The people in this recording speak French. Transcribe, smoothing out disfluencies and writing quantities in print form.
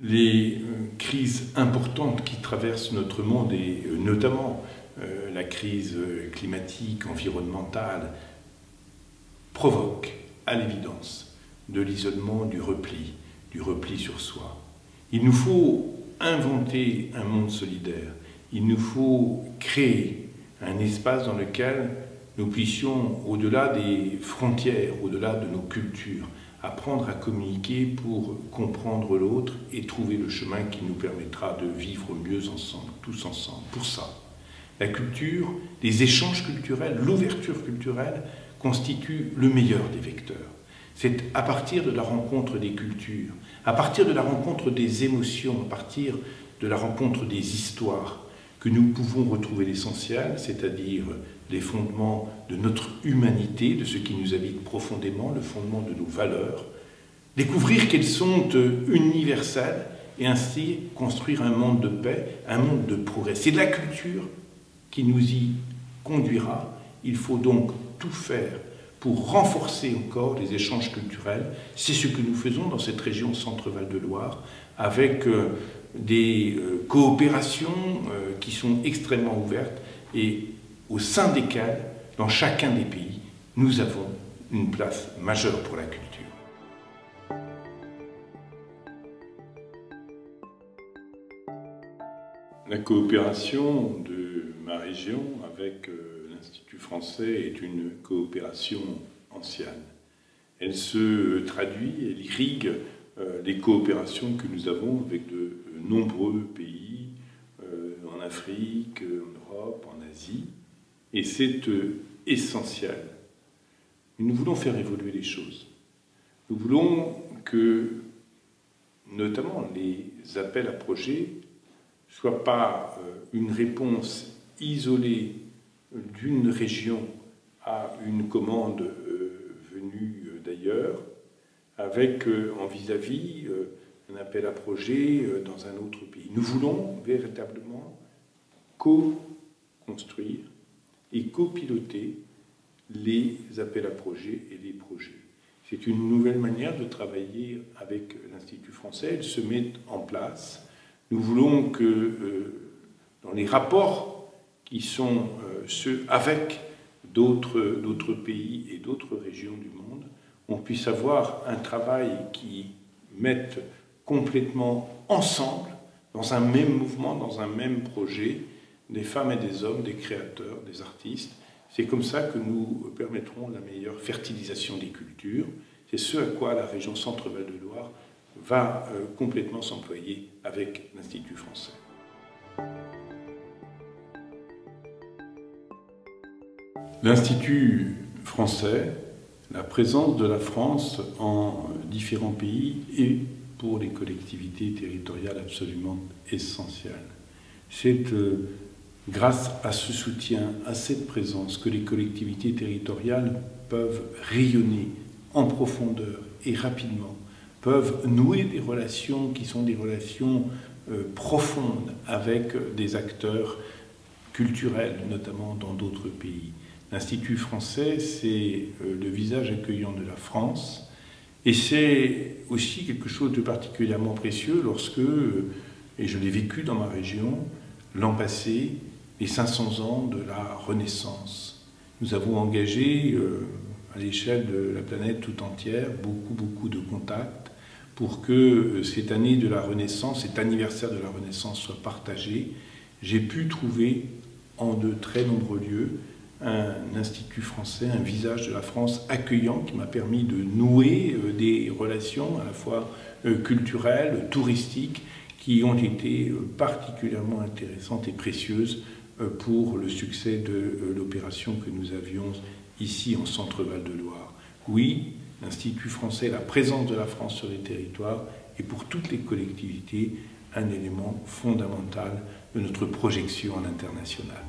Les crises importantes qui traversent notre monde, et notamment la crise climatique, environnementale, provoquent à l'évidence de l'isolement, du repli sur soi. Il nous faut inventer un monde solidaire, il nous faut créer un espace dans lequel nous puissions, au-delà des frontières, au-delà de nos cultures, apprendre à communiquer pour comprendre l'autre et trouver le chemin qui nous permettra de vivre mieux ensemble, tous ensemble. Pour ça, la culture, les échanges culturels, l'ouverture culturelle constituent le meilleur des vecteurs. C'est à partir de la rencontre des cultures, à partir de la rencontre des émotions, à partir de la rencontre des histoires, que nous pouvons retrouver l'essentiel, c'est-à-dire les fondements de notre humanité, de ce qui nous habite profondément, le fondement de nos valeurs, découvrir qu'elles sont universelles et ainsi construire un monde de paix, un monde de progrès. C'est la culture qui nous y conduira. Il faut donc tout faire pour renforcer encore les échanges culturels. C'est ce que nous faisons dans cette région Centre-Val de Loire, avec des coopérations qui sont extrêmement ouvertes et au sein desquelles, dans chacun des pays, nous avons une place majeure pour la culture. La coopération de ma région avec l'Institut français est une coopération ancienne. Elle se traduit, elle irrigue les coopérations que nous avons avec de nombreux pays, en Afrique, en Europe, en Asie, et c'est essentiel. Nous voulons faire évoluer les choses. Nous voulons que, notamment, les appels à projets ne soient pas une réponse isolée d'une région à une commande venue d'ailleurs, avec en vis-à-vis un appel à projet dans un autre pays. Nous voulons véritablement co-construire et copiloter les appels à projets et les projets. C'est une nouvelle manière de travailler avec l'Institut français. Elle se met en place. Nous voulons que dans les rapports qui sont ceux avec d'autres pays et d'autres régions du monde, on puisse avoir un travail qui mette complètement ensemble, dans un même mouvement, dans un même projet, des femmes et des hommes, des créateurs, des artistes. C'est comme ça que nous permettrons la meilleure fertilisation des cultures. C'est ce à quoi la région Centre-Val de Loire va complètement s'employer avec l'Institut français. L'Institut français, la présence de la France en différents pays est pour les collectivités territoriales absolument essentielle. C'est grâce à ce soutien, à cette présence, que les collectivités territoriales peuvent rayonner en profondeur et rapidement, peuvent nouer des relations qui sont des relations profondes avec des acteurs culturels, notamment dans d'autres pays. L'Institut français, c'est le visage accueillant de la France, et c'est aussi quelque chose de particulièrement précieux lorsque, et je l'ai vécu dans ma région, l'an passé, les 500 ans de la Renaissance. Nous avons engagé à l'échelle de la planète tout entière beaucoup de contacts pour que cette année de la Renaissance, cet anniversaire de la Renaissance soit partagé. J'ai pu trouver en de très nombreux lieux un institut français, un visage de la France accueillant qui m'a permis de nouer des relations à la fois culturelles, touristiques, qui ont été particulièrement intéressantes et précieuses pour le succès de l'opération que nous avions ici en Centre-Val de Loire. Oui, l'Institut français, la présence de la France sur les territoires est pour toutes les collectivités un élément fondamental de notre projection à l'international.